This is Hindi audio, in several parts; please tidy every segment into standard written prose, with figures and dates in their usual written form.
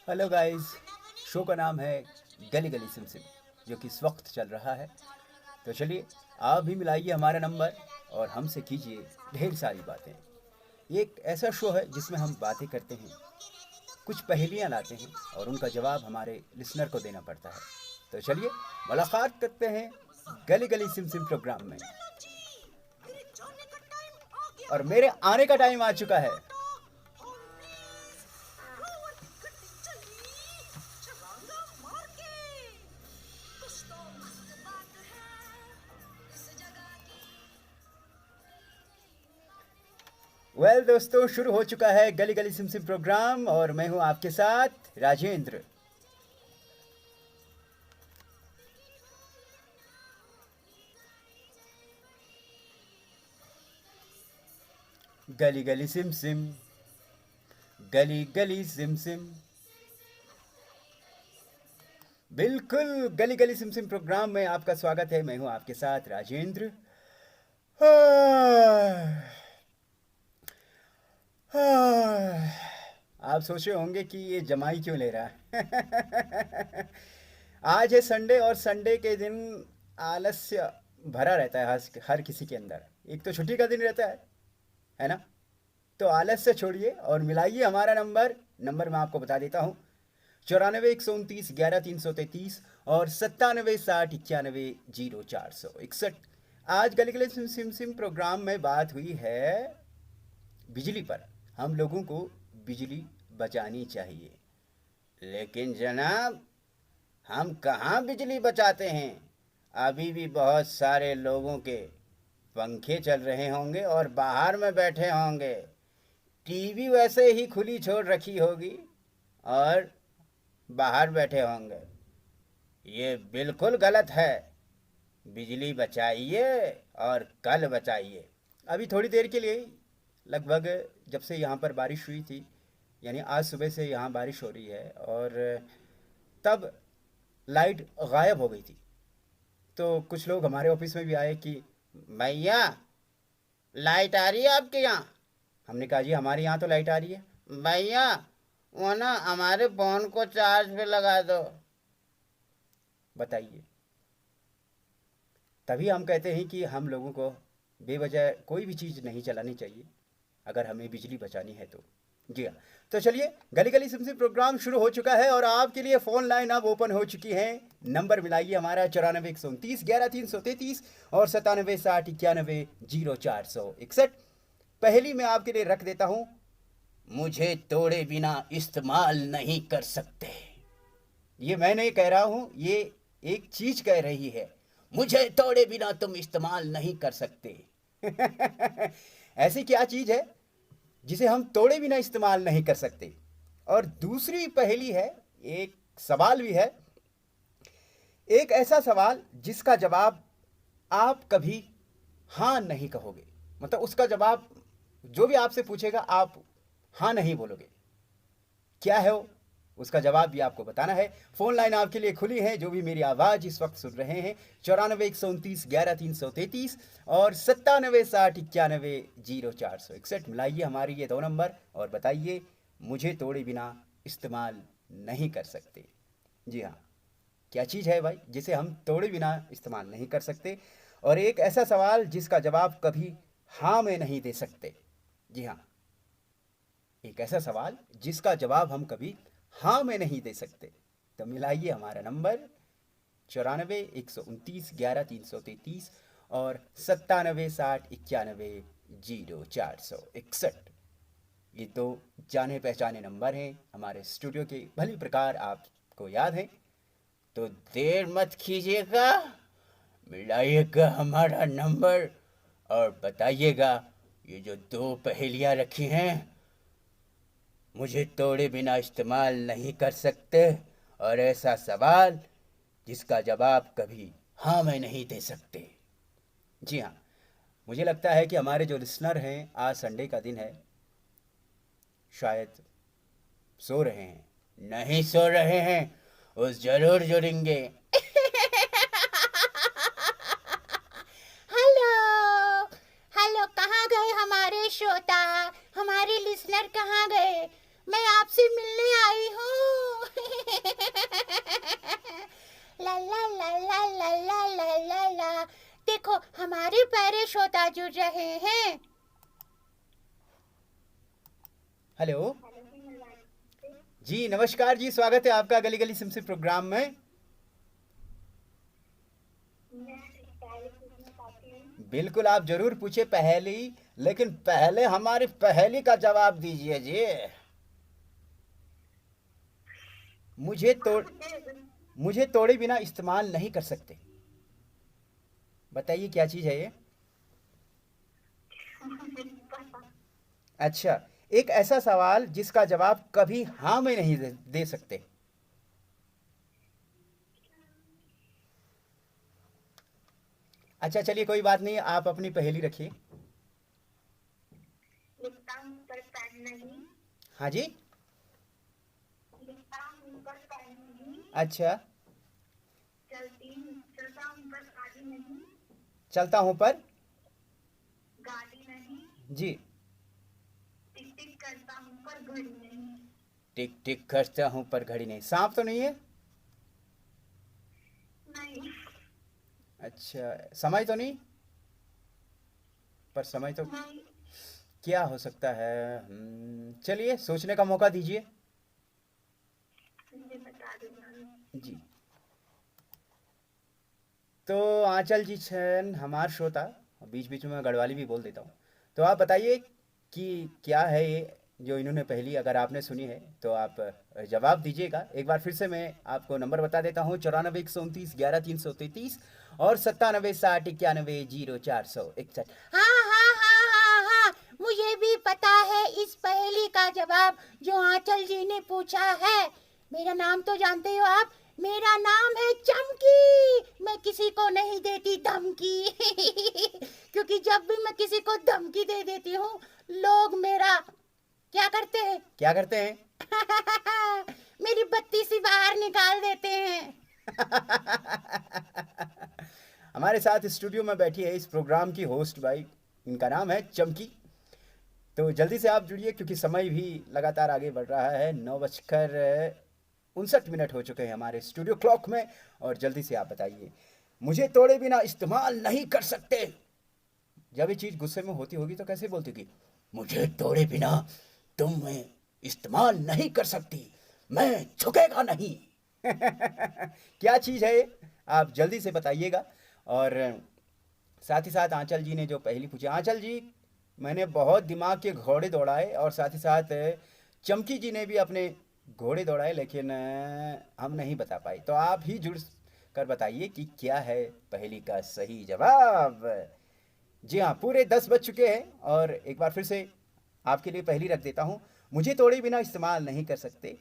Hello guys. शो का नाम है गली गली सिम सिम, जो कि इस वक्त चल रहा है। तो चलिए, आप भी मिलाइए हमारा नंबर और हमसे कीजिए ढेर सारी बातें। ये एक ऐसा शो है जिसमें हम बातें करते हैं, कुछ पहेलियाँ लाते हैं और उनका जवाब हमारे लिसनर को देना पड़ता है। तो चलिए, मुलाकात करते हैं गली गली सिम सिम प्रोग्राम में। और मेरे आने का टाइम आ चुका है। दोस्तों, शुरू हो चुका है गली गली सिम सिम प्रोग्राम और मैं हूं आपके साथ राजेंद्र। गली गली सिम सिम, गली गली सिम सिम। बिल्कुल, गली गली सिम सिम प्रोग्राम में आपका स्वागत है। मैं हूं आपके साथ राजेंद्र। आप सोच रहे होंगे कि ये जमाई क्यों ले रहा है। आज है संडे और संडे के दिन आलस्य भरा रहता है हर किसी के अंदर। एक तो छुट्टी का दिन रहता है ना। तो आलस्य छोड़िए और मिलाइए हमारा नंबर। नंबर मैं आपको बता देता हूँ: 94 129 11 333 और 97 60 91 0461। आज गली गली सिम सिम सिम प्रोग्राम में बात हुई है बिजली पर। हम लोगों को बिजली बचानी चाहिए, लेकिन जनाब, हम कहाँ बिजली बचाते हैं। अभी भी बहुत सारे लोगों के पंखे चल रहे होंगे और बाहर में बैठे होंगे, टीवी वैसे ही खुली छोड़ रखी होगी और बाहर बैठे होंगे। ये बिल्कुल गलत है। बिजली बचाइए और कल बचाइए। अभी थोड़ी देर के लिए, लगभग जब से यहाँ पर बारिश हुई थी, यानी आज सुबह से यहाँ बारिश हो रही है, और तब लाइट गायब हो गई थी। तो कुछ लोग हमारे ऑफिस में भी आए कि भैया, लाइट आ रही है आपके यहाँ। हमने कहा जी, हमारे यहाँ तो लाइट आ रही है। भैया, वो ना हमारे फोन को चार्ज पे लगा दो। बताइए। तभी हम कहते हैं कि हम लोगों को बेवजह कोई भी चीज़ नहीं चलानी चाहिए अगर हमें बिजली बचानी है तो। जी हाँ। तो चलिए, गली गली सिम सिम प्रोग्राम शुरू हो चुका है और आपके लिए फ़ोन लाइन अब ओपन हो चुकी है। नंबर मिलाइए हमारा 94 129 11 333 और 97 60 91 0461। पहली मैं आपके लिए रख देता हूँ: मुझे तोड़े बिना इस्तेमाल नहीं कर सकते। ये मैं नहीं कह रहा हूँ, ये एक चीज़ कह रही है। मुझे तोड़े बिना तुम इस्तेमाल नहीं कर सकते। ऐसी क्या चीज़ है जिसे हम तोड़े बिना इस्तेमाल नहीं कर सकते? और दूसरी पहेली है, एक सवाल भी है, एक ऐसा सवाल जिसका जवाब आप कभी हाँ नहीं कहोगे। मतलब उसका जवाब जो भी आपसे पूछेगा आप हाँ नहीं बोलोगे। क्या है वो? उसका जवाब भी आपको बताना है। फ़ोन लाइन आपके लिए खुली है, जो भी मेरी आवाज़ इस वक्त सुन रहे हैं। 94 129 11 333 और 97 60 91 0461। मिलाइए हमारी ये दो नंबर और बताइए, मुझे तोड़े बिना इस्तेमाल नहीं कर सकते। जी हाँ, क्या चीज़ है भाई जिसे हम तोड़े बिना इस्तेमाल नहीं कर सकते? और एक ऐसा सवाल जिसका जवाब कभी हाँ में नहीं दे सकते। जी हाँ, एक ऐसा सवाल जिसका जवाब हम कभी हाँ में नहीं दे सकते। तो मिलाइए हमारा नंबर 94 129 11 333 और 97 60 91 0461। ये तो जाने पहचाने नंबर हैं हमारे स्टूडियो के, भली प्रकार आपको याद है। तो देर मत कीजिएगा, मिलाइएगा हमारा नंबर और बताइएगा, ये जो दो पहेलियाँ रखी हैं, मुझे तोड़े बिना इस्तेमाल नहीं कर सकते, और ऐसा सवाल जिसका जवाब कभी हाँ मैं नहीं दे सकते। जी हाँ, मुझे लगता है कि हमारे जो लिसनर हैं, आज संडे का दिन है, शायद सो रहे हैं। नहीं सो रहे हैं, वो ज़रूर जुड़ेंगे। हेलो। हेलो, कहाँ गए हमारे श्रोता? हमारे लिसनर कहाँ गए? मैं आपसे मिलने आई हूँ। ला ला ला ला ला ला ला ला ला। देखो हमारे प्यारे श्रोता जुड़ रहे हैं। हेलो जी, नमस्कार जी, स्वागत है आपका गली गली सिम सिम प्रोग्राम में। बिल्कुल, आप जरूर पूछे पहेली, लेकिन पहले हमारी पहेली का जवाब दीजिए जी। मुझे तोड़ मुझे तोड़े बिना इस्तेमाल नहीं कर सकते। बताइए क्या चीज है ये। अच्छा, एक ऐसा सवाल जिसका जवाब कभी हाँ में नहीं दे सकते। अच्छा चलिए, कोई बात नहीं, आप अपनी पहेली रखिए। लिखता हूँ पर पेन नहीं, हाँ जी। लिखता हूँ पर पेन नहीं, अच्छा, चलता हूँ पर गाड़ी नहीं, चलता हूं पर। गाड़ी नहीं, जी। टिक टिक करता हूँ पर घड़ी नहीं, टिक टिक करता हूं पर घड़ी नहीं। सांप तो नहीं है? नहीं अच्छा, समय तो नहीं? पर समय तो नहीं, क्या हो सकता है? चलिए सोचने का मौका दीजिए। मुझे बता देना। जी। तो आंचल जी छन हमार श्रोता, बीच बीच में मैं गढ़वाली भी बोल देता हूँ। तो आप बताइए कि क्या है ये जो इन्होंने पहली, अगर आपने सुनी है तो आप जवाब दीजिएगा। एक बार फिर से मैं आपको नंबर बता देता हूँ, 94 129 11 333 और 97 60 91 0461। हाँ हाँ हाँ हाँ हाँ, मुझे भी पता है इस पहेली का जवाब जो आंचल जी ने पूछा है। मेरा नाम तो जानते हो आप, मेरा नाम है चमकी। मैं किसी को नहीं देती धमकी क्योंकि जब भी मैं किसी को धमकी दे देती हूँ, लोग मेरा क्या करते हैं? क्या करते हैं? मेरी बत्ती सी बाहर निकाल देते हैं। हमारे साथ स्टूडियो में बैठी है इस प्रोग्राम की होस्ट भाई, इनका नाम है चमकी। तो जल्दी से आप जुड़िए क्योंकि समय भी लगातार आगे बढ़ रहा है। 9:59 हो चुके हैं हमारे स्टूडियो क्लॉक में। और जल्दी से आप बताइए, मुझे तोड़े बिना इस्तेमाल नहीं कर सकते। जब ये चीज़ गुस्से में होती होगी तो कैसे बोलती होगी? मुझे तोड़े बिना तुम में इस्तेमाल नहीं कर सकती, मैं झुकेगा नहीं। क्या चीज़ है ये? आप जल्दी से बताइएगा। और साथ ही साथ आंचल जी ने जो पहली पूछी, आंचल जी मैंने बहुत दिमाग के घोड़े दौड़ाए और साथ ही साथ चमकी जी ने भी अपने घोड़े दौड़ाए, लेकिन हम नहीं बता पाए। तो आप ही जुड़ कर बताइए कि क्या है पहेली का सही जवाब। जी हाँ, पूरे 10 बज चुके हैं और एक बार फिर से आपके लिए पहेली रख देता हूँ। मुझे तोड़े बिना इस्तेमाल नहीं कर सकते,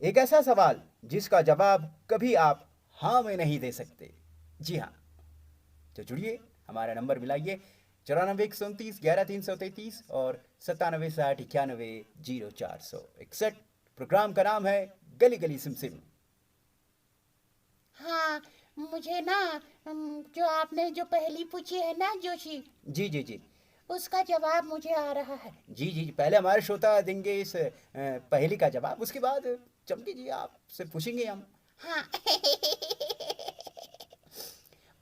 एक ऐसा सवाल जिसका जवाब कभी आप हाँ में नहीं दे सकते। जी हाँ, तो जुड़िए, हमारा नंबर मिलाइए 94 129 11 333 और 97 60 91 0461। प्रोग्राम का नाम है गली गली सिम सिम। हाँ, मुझे ना जो आपने जो पहेली पूछी है ना जोशी, जी जी जी उसका जवाब मुझे आ रहा है। जी जी जी, पहले हमारे श्रोता देंगे इस पहेली का जवाब, उसके बाद चमकी जी आपसे पूछेंगे हम। हाँ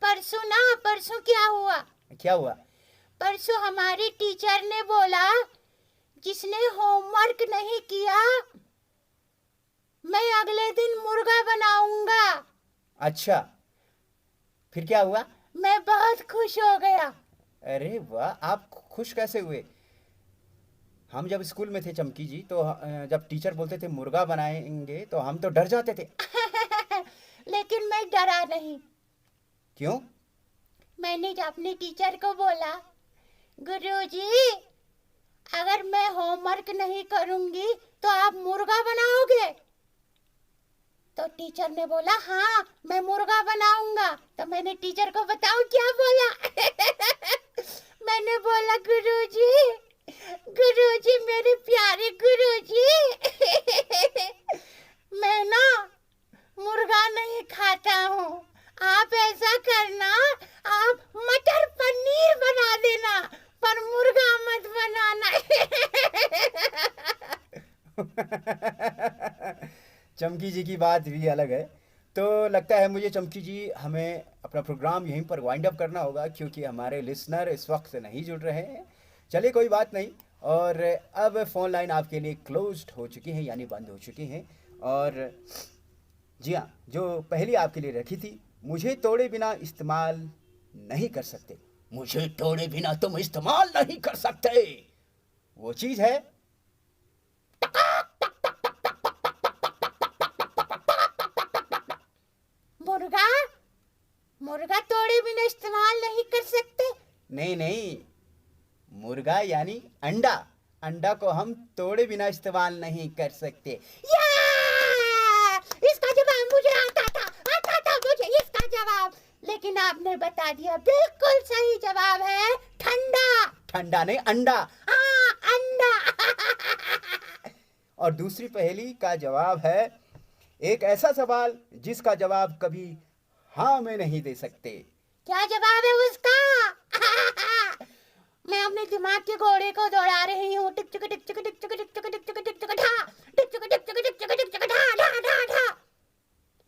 परसों क्या हुआ? क्या हुआ? परसों हमारी टीचर ने बोला, जिसने होमवर्क नहीं किया मैं अगले दिन मुर्गा बनाऊंगा। अच्छा, फिर क्या हुआ? मैं बहुत खुश हो गया। अरे वाह, आप खुश कैसे हुए? हम जब स्कूल में थे चमकी जी, तो जब टीचर बोलते थे मुर्गा बनाएंगे तो हम तो डर जाते थे। लेकिन मैं डरा नहीं। क्यों? मैंने अपने टीचर को बोला, गुरुजी अगर मैं होमवर्क नहीं करूंगी तो आप मुर्गा बनाओगे? तो टीचर ने बोला हाँ मैं मुर्गा बनाऊंगा। तो मैंने टीचर को बताऊं क्या बोला? मैंने बोला गुरुजी मेरे प्यारे गुरुजी मैं ना मुर्गा नहीं खाता हूँ। आप ऐसा करना, आप मटर पनीर बना देना पर मुर्गा मत बनाना। चमकी जी की बात भी अलग है। तो लगता है मुझे चमकी जी हमें अपना प्रोग्राम यहीं पर वाइंड अप करना होगा क्योंकि हमारे लिसनर इस वक्त नहीं जुड़ रहे हैं। चलिए कोई बात नहीं। और अब फ़ोन लाइन आपके लिए क्लोज्ड हो चुकी हैं यानी बंद हो चुकी हैं। और जी हाँ, जो पहली आपके लिए रखी थी, मुझे तोड़े बिना इस्तेमाल नहीं कर सकते, मुझे तोड़े बिना तुम इस्तेमाल नहीं कर सकते, वो चीज़ है मुर्गा। मुर्गा तोड़े बिना इस्तेमाल नहीं कर सकते। नहीं नहीं, मुर्गा यानी अंडा। अंडा को हम तोड़े बिना इस्तेमाल नहीं कर सकते। या! इसका जवाब मुझे आता था मुझे इसका जवाब, लेकिन आपने बता दिया। बिल्कुल सही जवाब है ठंडा। ठंडा नहीं, अंडा। हाँ, अंडा। और दूसरी पहेली का जवाब है एक ऐसा सवाल जिसका जवाब कभी हाँ में नहीं दे सकते। क्या जवाब है उसका? मैं अपने दिमाग के घोड़े को दौड़ा रही हूँ। टिक टिक टिक टिक टिक टिक टिक टिक टिक टिक टिक टिक ढा, टिक टिक टिक टिक टिक टिक टिक टिक ढा ढा ढा ढा।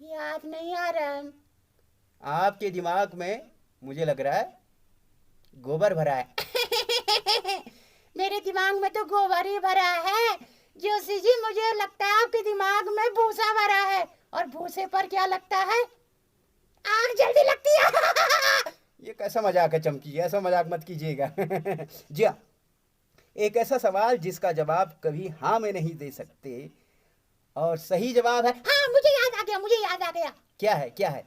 याद नहीं आ रहा। आपके दिमाग में मुझे लग रहा है गोबर भरा है। मेरे दिमाग में तो गोबर ही भरा है। जोशी जी, मुझे लगता है आपके दिमाग में भूसा भरा है। और भूसे पर क्या लगता है? आग जल्दी लगती है। ये कैसा मजाक है चमकी जी, ऐसा मजाक मत कीजिएगा। जी हाँ, एक ऐसा सवाल जिसका जवाब कभी हाँ में नहीं दे सकते और सही जवाब है। हाँ, मुझे याद आ गया, मुझे याद आ गया। क्या है, क्या है?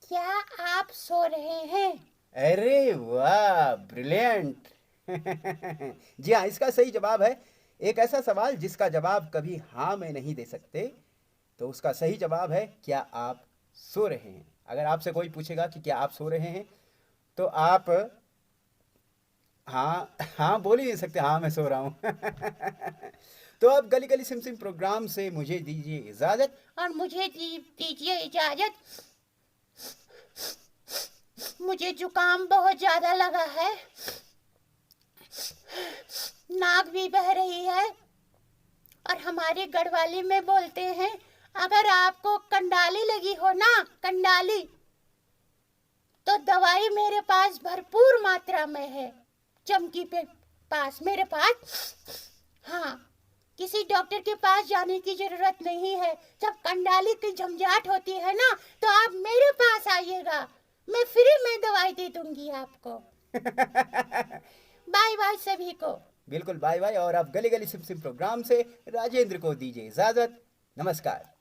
क्या आप सो रहे हैं? अरे वाह, ब्रिलियंट। जी हाँ, इसका सही जवाब है एक ऐसा सवाल जिसका जवाब कभी हाँ में नहीं दे सकते। तो उसका सही जवाब है क्या आप सो रहे हैं। अगर आपसे कोई पूछेगा कि क्या आप सो रहे हैं तो आप हाँ हाँ बोल ही नहीं सकते, हाँ मैं सो रहा हूँ। तो अब गली गली सिम सिम प्रोग्राम से मुझे दीजिए इजाज़त। और मुझे दीजिए इजाजत। मुझे जुकाम बहुत ज्यादा लगा है, नाक भी बह रही है। और हमारे गढ़वाली में बोलते हैं, अगर आपको कंडाली लगी हो ना, कंडाली, तो दवाई मेरे पास भरपूर मात्रा में है। चमकी पे पास मेरे पास। हाँ, किसी डॉक्टर के पास जाने की जरूरत नहीं है। जब कंडाली की झंझाट होती है ना, तो आप मेरे पास आइएगा, मैं फ्री में दवाई दे दूंगी आपको। बाय बाय सभी को। बिल्कुल बाय बाय। और अब गली गली सिम सिम प्रोग्राम से राजेंद्र को दीजिए इजाज़त। नमस्कार।